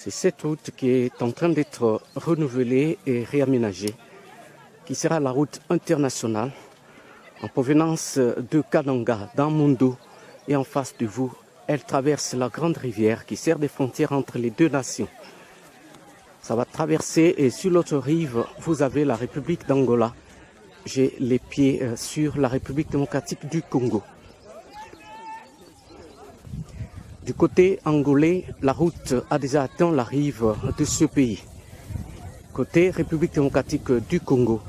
C'est cette route qui est en train d'être renouvelée et réaménagée, qui sera la route internationale en provenance de Kananga, dans Mundo, et en face de vous, elle traverse la grande rivière qui sert de frontière entre les deux nations. Ça va traverser et sur l'autre rive, vous avez la République d'Angola. J'ai les pieds sur la République démocratique du Congo. Du côté angolais, la route a déjà atteint la rive de ce pays. Côté République démocratique du Congo,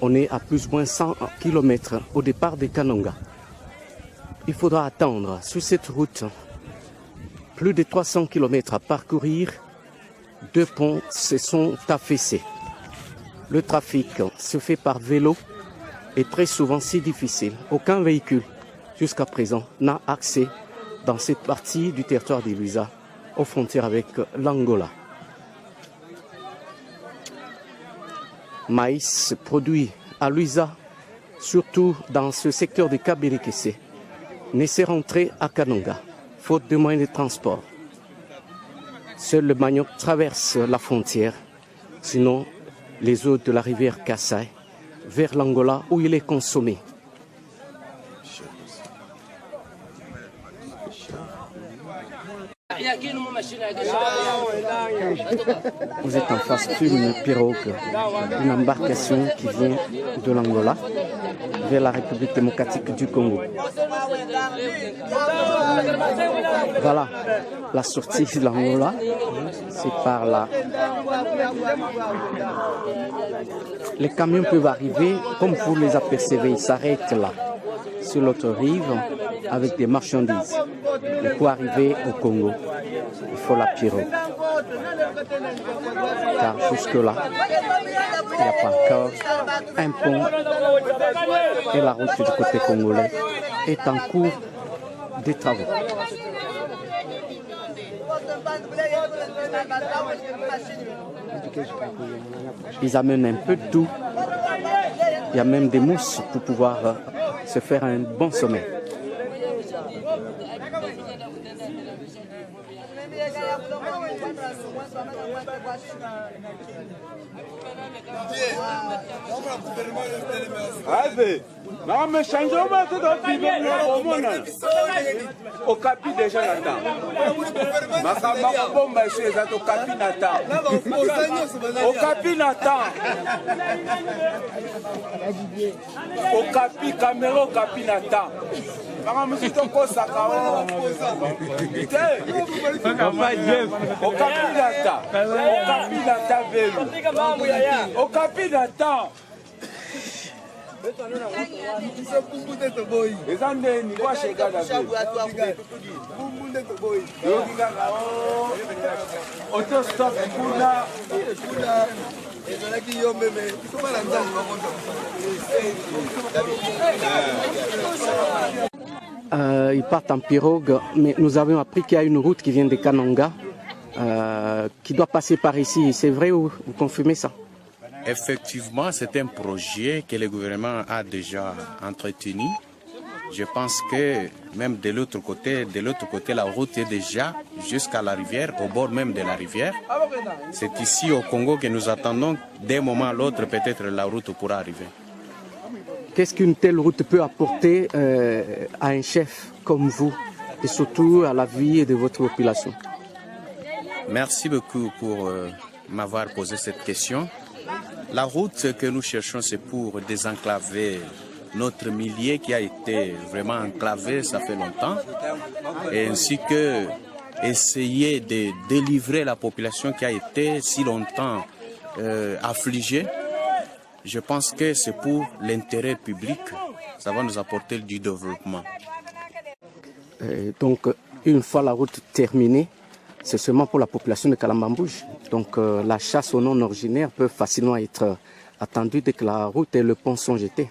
on est à plus ou moins 100 km au départ de Kananga. Il faudra attendre sur cette route plus de 300 km à parcourir. Deux ponts se sont affaissés. Le trafic se fait par vélo et très souvent si difficile. Aucun véhicule jusqu'à présent n'a accès dans cette partie du territoire de Luiza, aux frontières avec l'Angola. Maïs produit à Luiza, surtout dans ce secteur de Kabirikese, ne s'est rentré à Kananga, faute de moyens de transport. Seul le manioc traverse la frontière, sinon les eaux de la rivière Kassai, vers l'Angola où il est consommé. Vous êtes en face d'une pirogue, une embarcation qui vient de l'Angola vers la République démocratique du Congo. Voilà la sortie de l'Angola, c'est par là. Les camions peuvent arriver, comme vous les apercevez, ils s'arrêtent là, sur l'autre rive, avec des marchandises. Et pour arriver au Congo, il faut la pirogue. Car jusque-là, il n'y a pas encore un pont et la route du côté congolais est en cours de travaux. Ils amènent un peu de tout. Il y a même des mousses pour pouvoir se faire un bon sommeil. Non, mais changeons tout au capi déjà là-dedans. Ma bombe est au capi Nathan. Au capi Nathan. Au capi caméra au capi Nathan. Au capi Nathan. Ils partent en pirogue, mais nous avons appris qu'il y a une route qui vient de Kananga qui doit passer par ici. C'est vrai ou vous confirmez ça? Effectivement, c'est un projet que le gouvernement a déjà entretenu. Je pense que même de l'autre côté, la route est déjà jusqu'à la rivière, au bord même de la rivière. C'est ici au Congo que nous attendons. D'un moment à l'autre, peut-être la route pourra arriver. Qu'est-ce qu'une telle route peut apporter à un chef comme vous et surtout à la vie de votre population? Merci beaucoup pour m'avoir posé cette question. La route que nous cherchons, c'est pour désenclaver notre milieu qui a été vraiment enclavé, ça fait longtemps, et ainsi que essayer de délivrer la population qui a été si longtemps affligée. Je pense que c'est pour l'intérêt public, ça va nous apporter du développement. Donc, une fois la route terminée, c'est seulement pour la population de Kalambambouge. Donc, la chasse aux non-originaires peut facilement être attendue dès que la route et le pont sont jetés.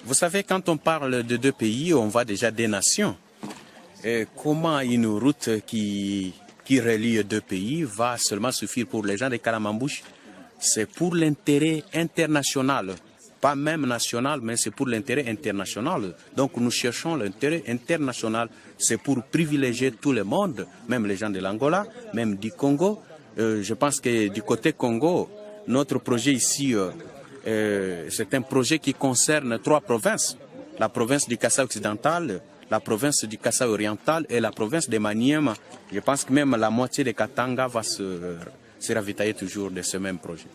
Vous savez, quand on parle de deux pays, on voit déjà des nations. Et comment une route qui relie deux pays va seulement suffire pour les gens de Kalambambouge? C'est pour l'intérêt international, pas même national, mais c'est pour l'intérêt international. Donc nous cherchons l'intérêt international, c'est pour privilégier tout le monde, même les gens de l'Angola, même du Congo, Je pense que du côté Congo, notre projet ici, c'est un projet qui concerne 3 provinces. La province du Kasaï occidental, la province du Kasaï oriental et la province de Maniema. Je pense que même la moitié des Katanga va se ravitailler toujours de ce même projet.